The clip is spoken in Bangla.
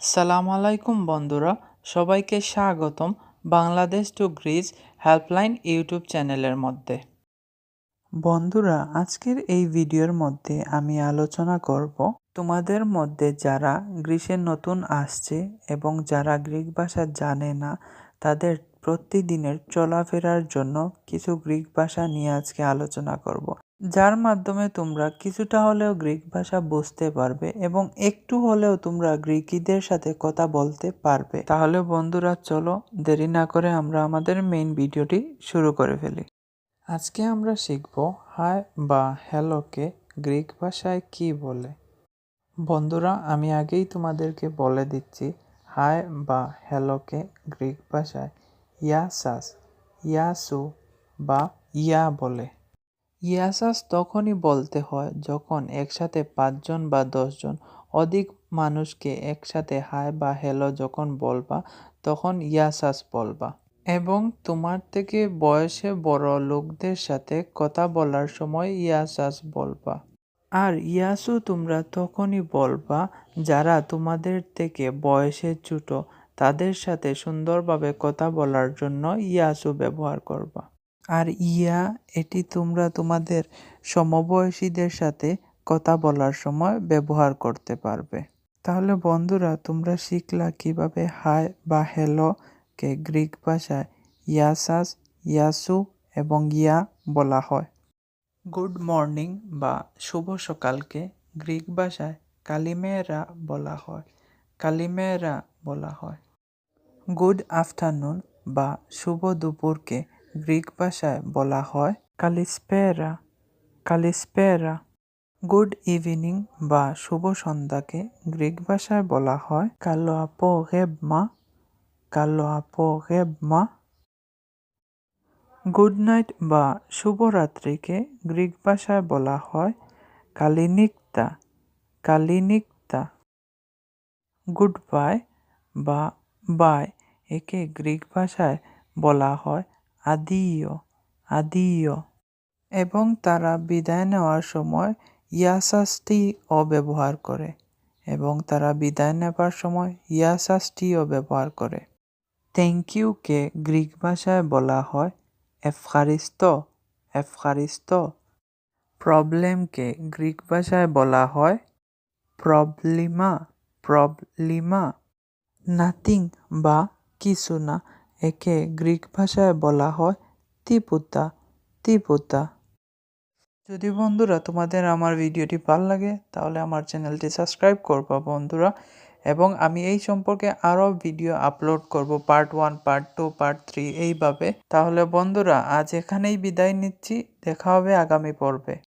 সালাম আলাইকুম বন্ধুরা, সবাইকে স্বাগতম Bangladesh to Greece helpline YouTube চ্যানেলের মধ্যে। বন্ধুরা, আজকের এই ভিডিওর মধ্যে আমি আলোচনা করব তোমাদের মধ্যে যারা গ্রিসে নতুন আসছে এবং যারা গ্রিক ভাষা জানে না তাদের প্রতিদিনের চলাফেরার জন্য কিছু গ্রিক ভাষা নিয়ে আজকে আলোচনা করব, যার মাধ্যমে তোমরা কিছুটা হলেও গ্রিক ভাষা বুঝতে পারবে এবং একটু হলেও তোমরা গ্রিকিদের সাথে কথা বলতে পারবে। তাহলে বন্ধুরা চলো দেরি না করে আমরা আমাদের মেইন ভিডিওটি শুরু করে ফেলি। আজকে আমরা শিখব হাই বা হ্যালোকে গ্রিক ভাষায় কি বলে। বন্ধুরা, আমি আগেই তোমাদেরকে বলে দিচ্ছি, হাই বা হ্যালোকে গ্রিক ভাষায় ইয়াসাস, ইয়াসু বা ইয়া বলে। ইয়াসাস তখনই বলতে হয় যখন একসাথে 5 জন বা 10 জন অধিক মানুষকে একসাথে হাই বা হ্যালো যখন বলবা তখন ইয়াসাস বলবা। এবং তোমার থেকে বয়সে বড় লোকদের সাথে কথা বলার সময় ইয়াসাস বলবা। আর ইয়াসু তোমরা তখনই বলবা যারা তোমাদের থেকে বয়সে ছোট, তাদের সাথে সুন্দরভাবে কথা বলার জন্য ইয়াসু ব্যবহার করবা। আর ইয়া, এটি তোমরা তোমাদের সমবয়সীদের সাথে কথা বলার সময় ব্যবহার করতে পারবে। তাহলে বন্ধুরা, তোমরা শিখলা কিভাবে হাই বা হ্যালো কে গ্রিক ভাষায় ইয়াসাস, ইয়াসু এবং ইয়া বলা হয়। গুড মর্নিং বা শুভ সকালকে গ্রিক ভাষায় কালিমেরা বলা হয়, কালিমেরা বলা হয়। গুড আফটারনুন বা শুভ দুপুরকে গ্রিক ভাষায় বলা হয় কালিস্পেরা, কালিস্পেরা। গুড ইভিনিং বা শুভ সন্ধ্যাকে গ্রিক ভাষায় বলা হয় কালোআপোগেবমা, কালোআপোগেবমা। গুড নাইট বা শুভরাত্রিকে গ্রিক ভাষায় বলা হয় কালিনিকতা, কালিনিকতা। গুড বাই বা বাই একে গ্রিক ভাষায় বলা হয় আদিও, আদিও। এবং তারা বিদায় নেওয়ার সময় ইয়াসাসটিও ব্যবহার করে, এবং তারা বিদায় নেবার সময় ইয়াসাসটিও ব্যবহার করে। থ্যাংক ইউকে গ্রিক ভাষায় বলা হয় এফখারিস্তো, এফখারিস্তো। প্রবলেমকে গ্রিক ভাষায় বলা হয় প্রবলিমা, প্রবলিমা। নাথিং বা কিছু না একে গ্রিক ভাষায় বলা হয় তিপুতা, তিপুতা। যদি বন্ধুরা তোমাদের আমার ভিডিওটি ভালো লাগে তাহলে আমার চ্যানেলটি সাবস্ক্রাইব করবা বন্ধুরা, এবং আমি এই সম্পর্কে আরও ভিডিও আপলোড করব, পার্ট 1, পার্ট 2, পার্ট 3 এইভাবে। তাহলে বন্ধুরা আজ এখানেই বিদায় নিচ্ছি, দেখা হবে আগামী পর্বে।